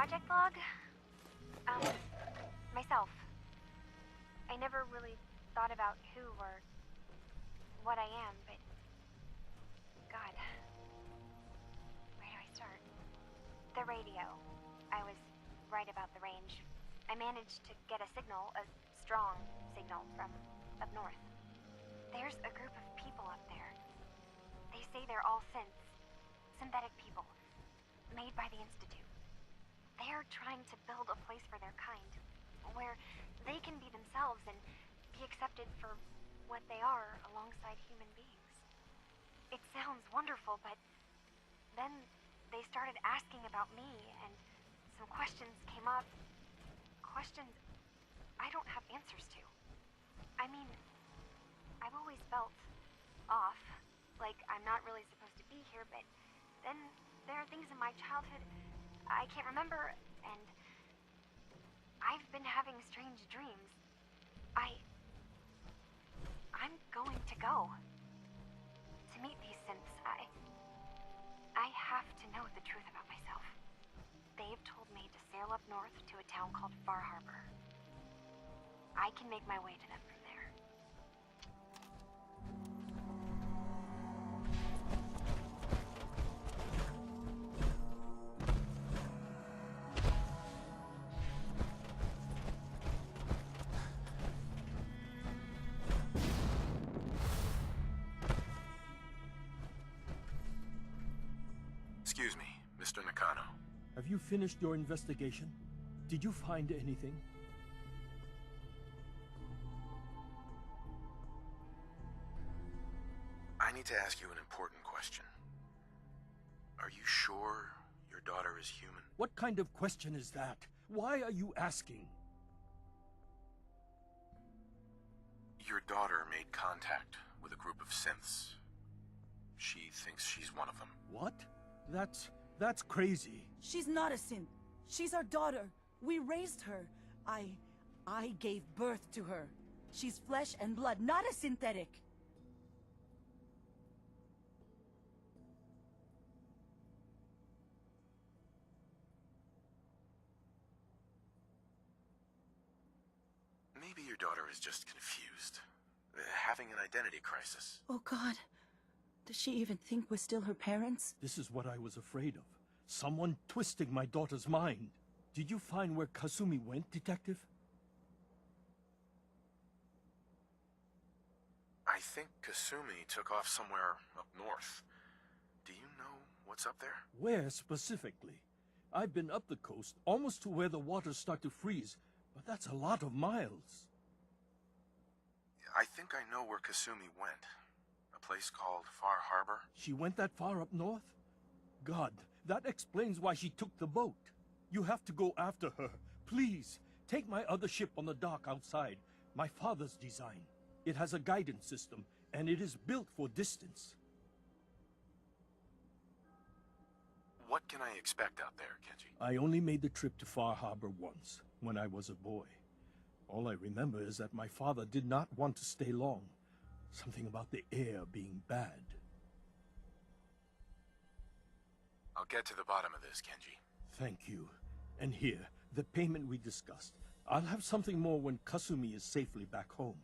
project log? Myself. I never really thought about who or what I am, but... God. Where do I start? The radio. I was right about the range. I managed to get a signal, a strong signal, from up north. There's a group of people up there. They say they're all synths. Synthetic people. Made by the Institute. They're trying to build a place for their kind, where they can be themselves and be accepted for what they are alongside human beings. It sounds wonderful, but then they started asking about me, and some questions came up. Questions I don't have answers to. I mean, I've always felt off, like I'm not really supposed to be here, but then there are things in my childhood I can't remember, and I've been having strange dreams. I'm going to go. To meet these synths, I have to know the truth about myself. They've told me to sail up north to a town called Far Harbor. I can make my way to them from there. Excuse me, Mr. Nakano. Have you finished your investigation? Did you find anything? I need to ask you an important question. Are you sure your daughter is human? What kind of question is that? Why are you asking? Your daughter made contact with a group of synths. She thinks she's one of them. What? That's crazy. She's not a synth. She's our daughter. We raised her. I gave birth to her. She's flesh and blood, not a synthetic. Maybe your daughter is just confused. Having an identity crisis. Oh God. Does she even think we're still her parents? This is what I was afraid of. Someone twisting my daughter's mind. Did you find where Kasumi went, Detective? I think Kasumi took off somewhere up north. Do you know what's up there? Where specifically? I've been up the coast, almost to where the waters start to freeze, but that's a lot of miles. I think I know where Kasumi went. A place called Far Harbor. She went that far up north? God, that explains why she took the boat. You have to go after her. Please, take my other ship on the dock outside. My father's design. It has a guidance system, and it is built for distance. What can I expect out there, Kenji? I only made the trip to Far Harbor once, when I was a boy. All I remember is that my father did not want to stay long. Something about the air being bad. I'll get to the bottom of this, Kenji. Thank you. And here, the payment we discussed. I'll have something more when Kasumi is safely back home.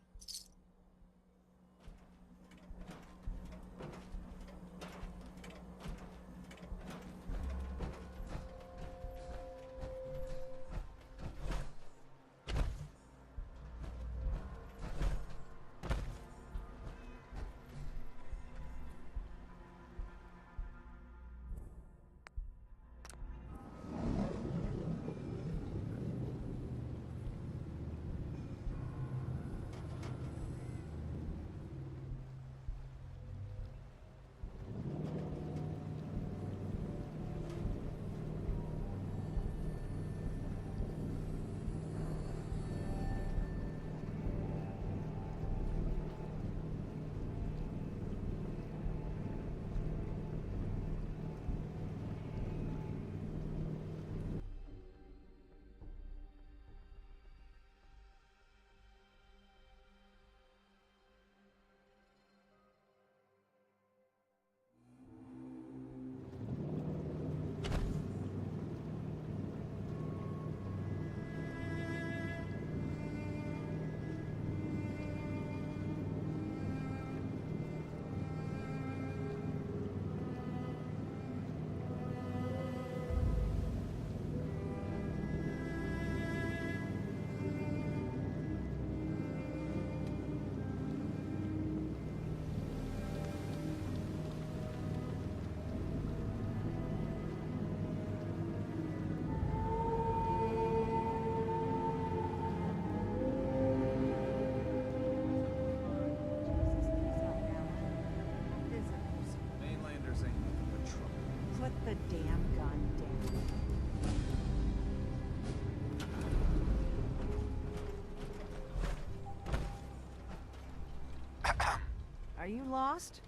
Are you lost?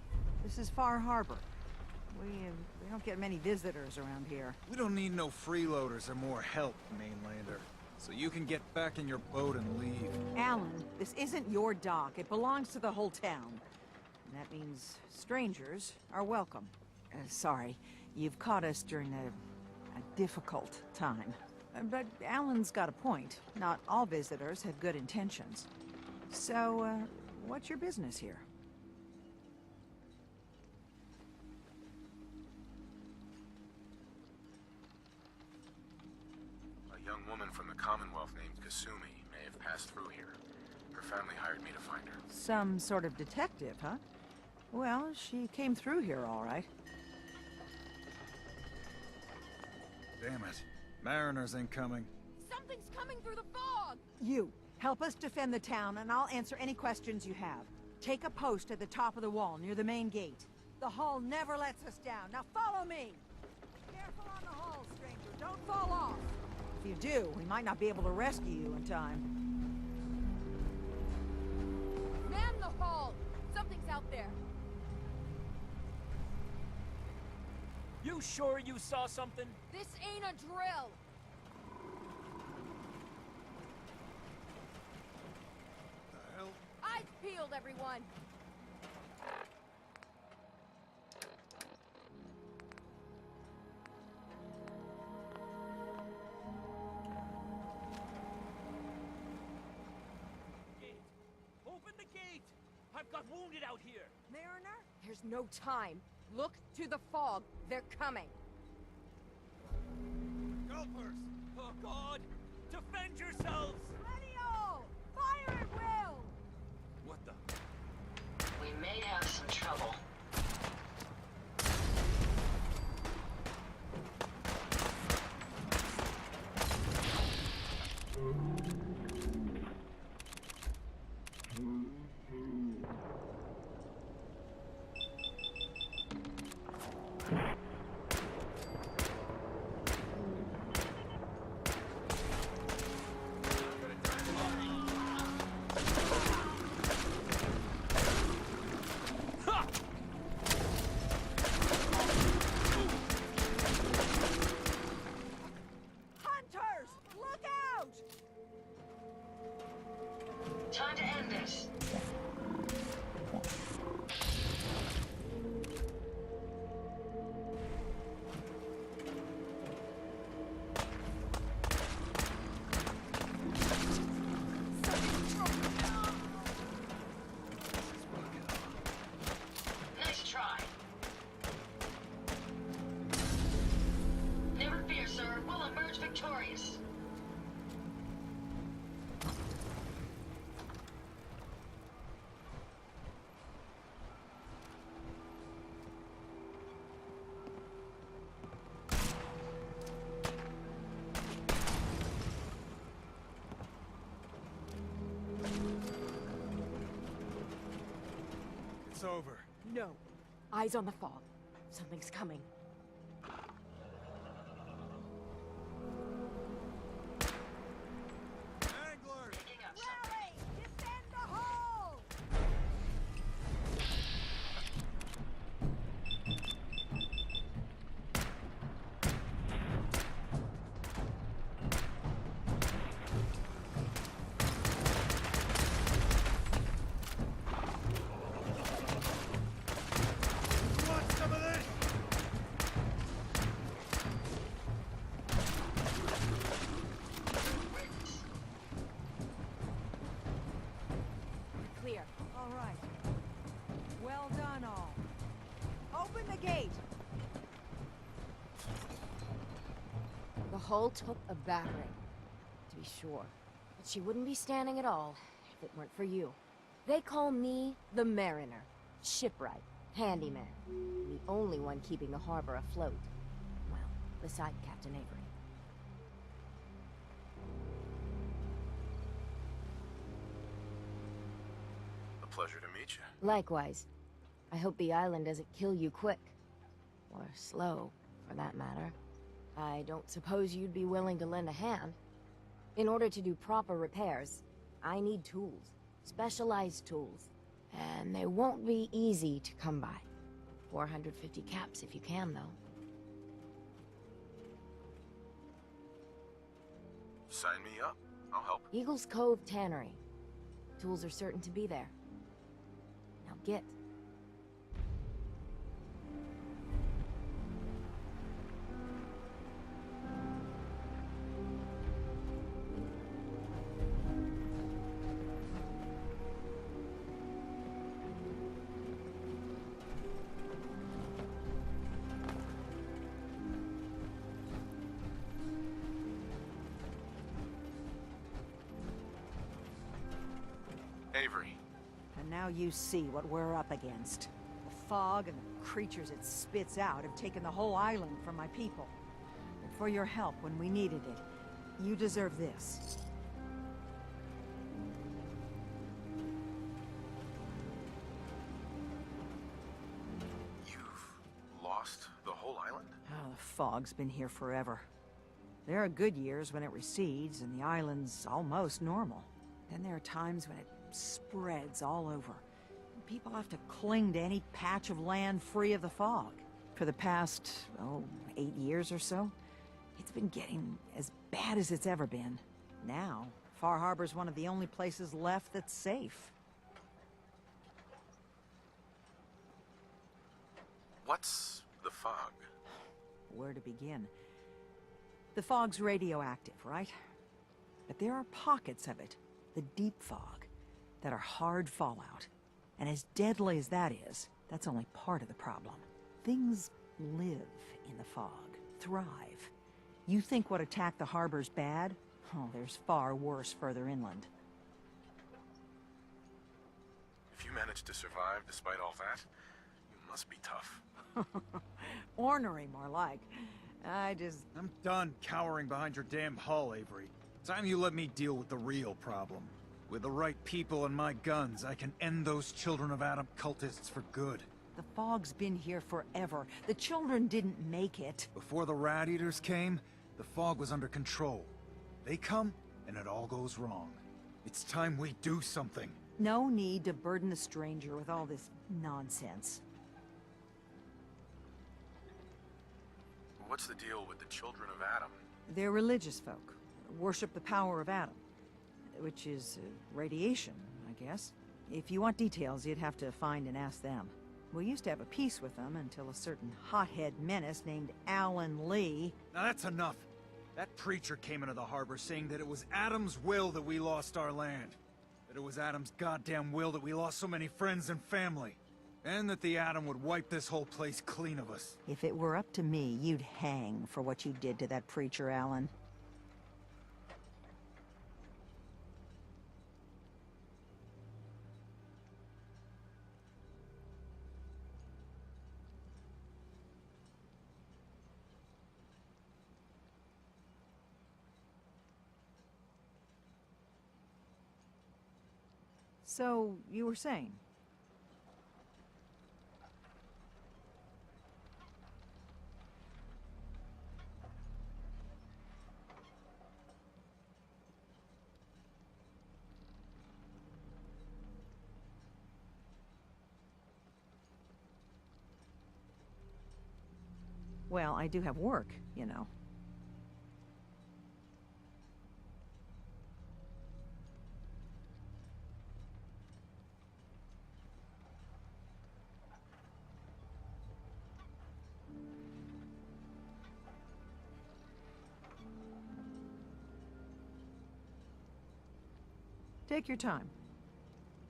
This is Far Harbor. We don't get many visitors around here. We don't need no freeloaders or more help, mainlander. So you can get back in your boat and leave. Alan, this isn't your dock. It belongs to the whole town. And that means strangers are welcome. Sorry, you've caught us during a difficult time. But Alan's got a point. Not all visitors have good intentions. So, what's your business here? A young woman from the Commonwealth named Kasumi may have passed through here. Her family hired me to find her. Some sort of detective, huh? Well, she came through here all right. Damn it. Mariners incoming. Something's coming through the fog! You, help us defend the town, and I'll answer any questions you have. Take a post at the top of the wall, near the main gate. The hull never lets us down. Now follow me! Careful on the hull, stranger. Don't fall off! If you do, we might not be able to rescue you in time. Man the hull! Something's out there! You sure you saw something? This ain't a drill! The hell? Eyes peeled, everyone! Gate! Open the gate! I've got wounded out here! Mariner? There's no time. Look to the fog. They're coming. Gulpers! Oh God! Defend yourselves! Ready-o! Fire at will! What the? We may have some trouble. Hunters! Look out! Time to end this. Nice try. Never fear, sir. We'll emerge victorious. It's over. No. Eyes on the fog. Something's coming. Anglers! Picking up something. Rally! Defend the hull! Want some of this? Clear. All right. Well done, all. Open the gate! The hull took a battering, to be sure. But she wouldn't be standing at all if it weren't for you. They call me the Mariner, shipwright, handyman, the only one keeping the harbor afloat. Well, beside Captain Avery. A pleasure to meet you. Likewise. I hope the island doesn't kill you quick. Or slow, for that matter. I don't suppose you'd be willing to lend a hand. In order to do proper repairs, I need tools. Specialized tools. And they won't be easy to come by. 450 caps if you can, though. Sign me up. I'll help. Eagle's Cove Tannery. Tools are certain to be there. Now get. Avery. And now you see what we're up against. The fog and the creatures it spits out have taken the whole island from my people. And for your help when we needed it, you deserve this. You've lost the whole island? Oh, the fog's been here forever. There are good years when it recedes and the island's almost normal. Then there are times when it spreads all over. People have to cling to any patch of land free of the fog. For the past, 8 years or so, it's been getting as bad as it's ever been. Now, Far Harbor's one of the only places left that's safe. What's the fog? Where to begin? The fog's radioactive, right? But there are pockets of it, the deep fog, that are hard fallout. And as deadly as that is, that's only part of the problem. Things live in the fog, thrive. You think what attacked the harbor's bad? Oh, there's far worse further inland. If you managed to survive despite all that, you must be tough. Ornery, more like. I'm done cowering behind your damn hull, Avery. Time you let me deal with the real problem. With the right people and my guns, I can end those Children of Adam cultists for good. The fog's been here forever. The children didn't make it. Before the Rat Eaters came, the fog was under control. They come, and it all goes wrong. It's time we do something. No need to burden the stranger with all this nonsense. What's the deal with the Children of Adam? They're religious folk. Worship the power of Adam. Which is radiation, I guess. If you want details, you'd have to find and ask them. We used to have a peace with them until a certain hothead menace named Alan Lee... Now that's enough. That preacher came into the harbor saying that it was Adam's will that we lost our land. That it was Adam's goddamn will that we lost so many friends and family. And that the Adam would wipe this whole place clean of us. If it were up to me, you'd hang for what you did to that preacher, Alan. So, you were saying? Well, I do have work, you know. Take your time.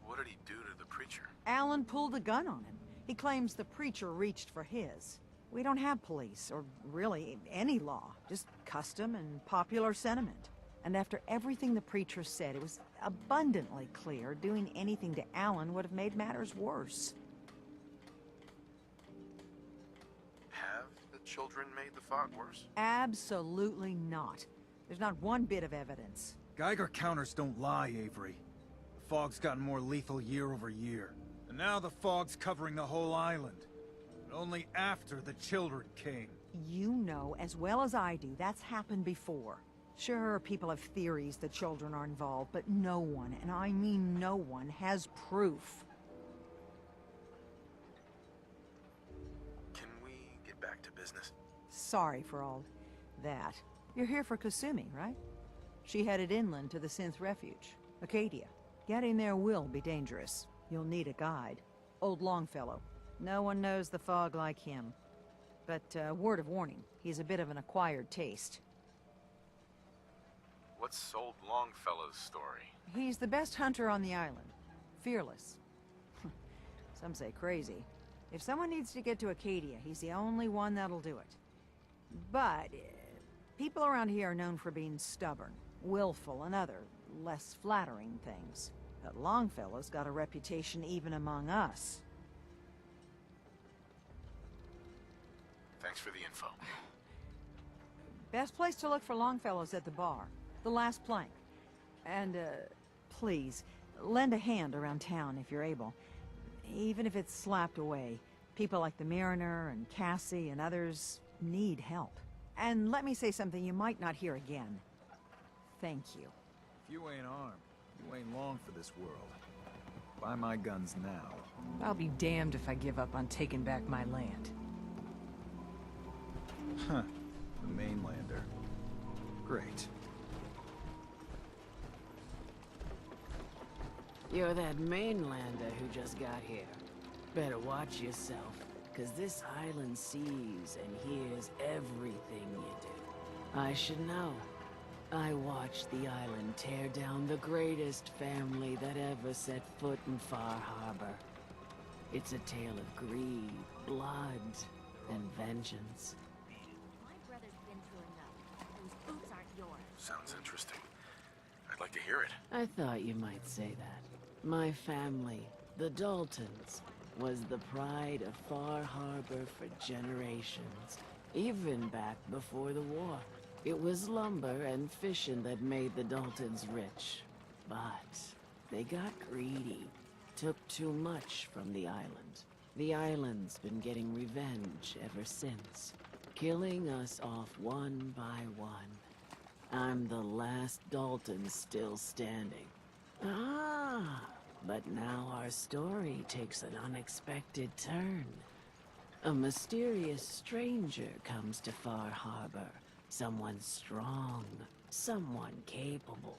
What did he do to the preacher? Alan pulled a gun on him. He claims the preacher reached for his. We don't have police, or really any law, just custom and popular sentiment. And after everything the preacher said, it was abundantly clear doing anything to Alan would have made matters worse. Have the children made the fog worse? Absolutely not. There's not one bit of evidence. Geiger counters don't lie, Avery. The fog's gotten more lethal year over year. And now the fog's covering the whole island. But only after the children came. You know as well as I do that's happened before. Sure, people have theories the children are involved, but no one, and I mean no one, has proof. sorry for all that. You're here for Kasumi, right? She headed inland to the Synth Refuge, Acadia. Getting there will be dangerous. You'll need a guide. Old Longfellow. No one knows the fog like him. But, word of warning, he's a bit of an acquired taste. What's old Longfellow's story? He's the best hunter on the island. Fearless. Some say crazy. If someone needs to get to Acadia, he's the only one that'll do it. But, people around here are known for being stubborn, willful, and other, less flattering things. But Longfellow's got a reputation even among us. Thanks for the info. Best place to look for Longfellow's at the bar. The last plank. And, please, lend a hand around town if you're able. Even if it's slapped away. People like the Mariner and Cassie and others need help. And let me say something you might not hear again. Thank you. If you ain't armed, you ain't long for this world. Buy my guns now. I'll be damned if I give up on taking back my land. Huh. The mainlander. Great. You're that mainlander who just got here. Better watch yourself, 'cause this island sees and hears everything you do. I should know. I watched the island tear down the greatest family that ever set foot in Far Harbor. It's a tale of greed, blood, and vengeance. My brother's been through enough. Those boots aren't yours. Sounds interesting. I'd like to hear it. I thought you might say that. My family, the Daltons, was the pride of Far Harbor for generations, even back before the war. It was lumber and fishing that made the Daltons rich. But they got greedy, took too much from the island. The island's been getting revenge ever since, killing us off one by one. I'm the last Dalton still standing. But now our story takes an unexpected turn. A mysterious stranger comes to Far Harbor. Someone strong, someone capable.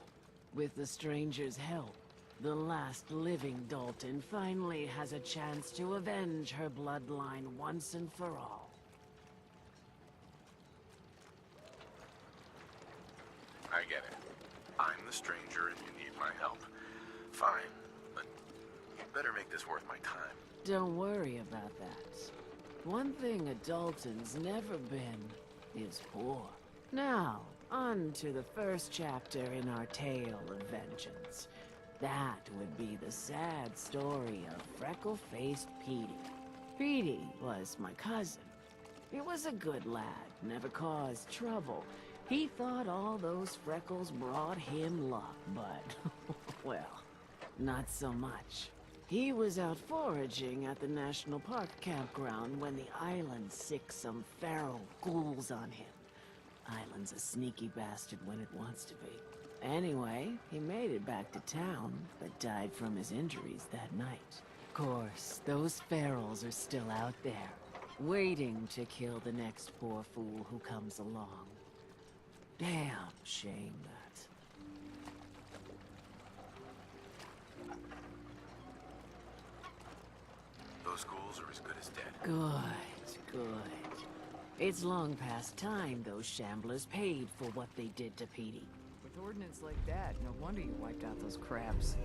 With the stranger's help, the last living Dalton finally has a chance to avenge her bloodline once and for all. I get it. I'm the stranger and you need my help. Fine, but you better make this worth my time. Don't worry about that. One thing a Dalton's never been is poor. Now, on to the first chapter in our tale of vengeance. That would be the sad story of freckle-faced Petey. Petey was my cousin. He was a good lad, never caused trouble. He thought all those freckles brought him luck, but, well, not so much. He was out foraging at the National Park campground when the island sicked some feral ghouls on him. Island's a sneaky bastard when it wants to be. Anyway, he made it back to town, but died from his injuries that night. Of course, those ferals are still out there, waiting to kill the next poor fool who comes along. Damn shame that. Those ghouls are as good as dead. Good, good. It's long past time those shamblers paid for what they did to Petey. With ordnance like that, no wonder you wiped out those crabs.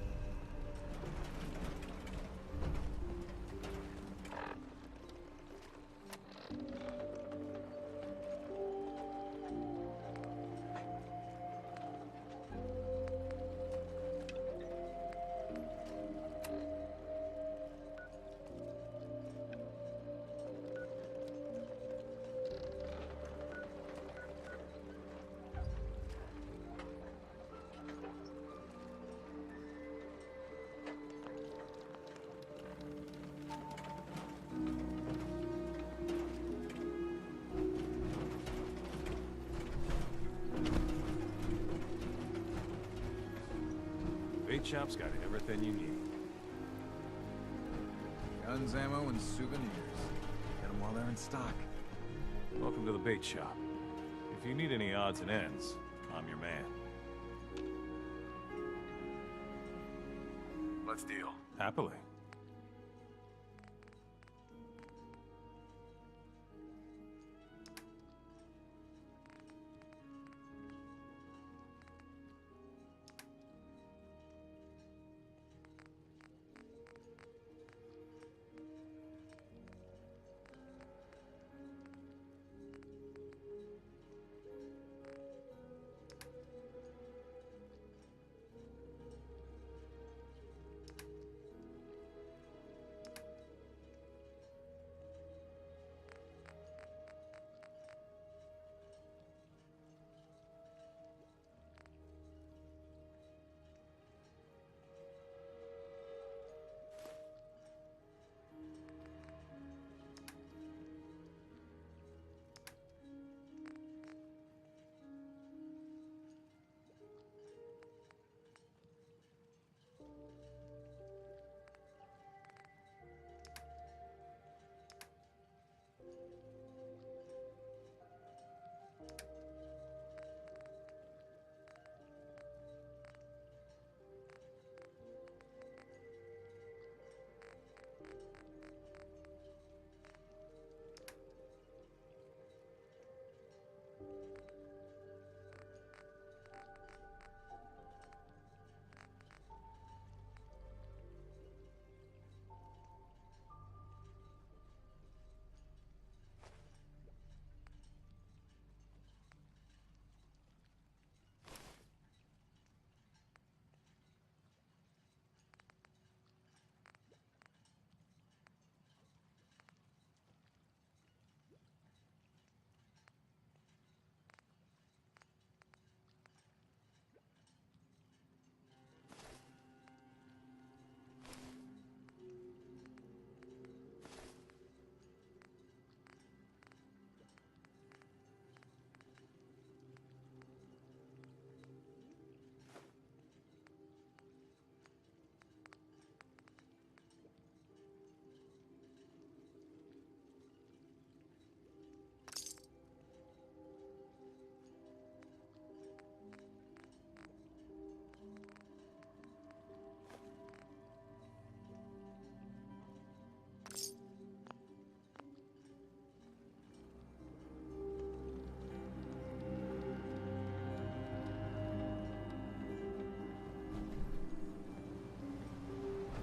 Bait shop's got everything you need. Guns, ammo, and souvenirs. Get them while they're in stock. Welcome to the bait shop. If you need any odds and ends, I'm your man. Let's deal. Happily.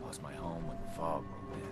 Lost my home when the fog moved in.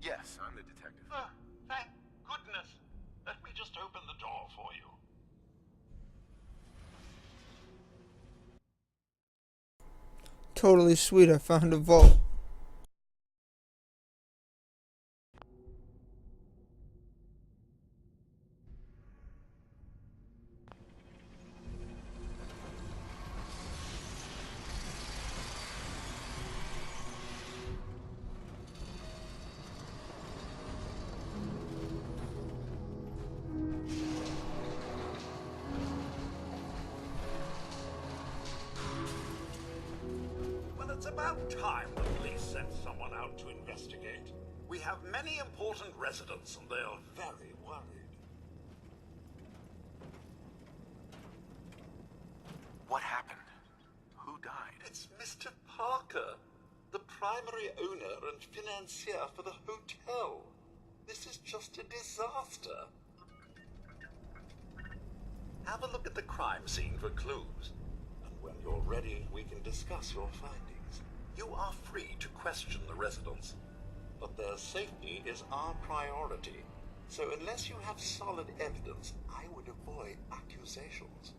Yes, I'm the detective. Thank goodness. Let me just open the door for you. Totally sweet, I found a vault. Well, it's about time the police sent someone out to investigate. We have many important residents, and they are very worried. What happened? Who died? It's Mr. Parker, the primary owner and financier for the hotel. This is just a disaster. Have a look at the crime scene for clues. And when you're ready, we can discuss your findings. You are free to question the residents, but their safety is our priority. So unless you have solid evidence, I would avoid accusations.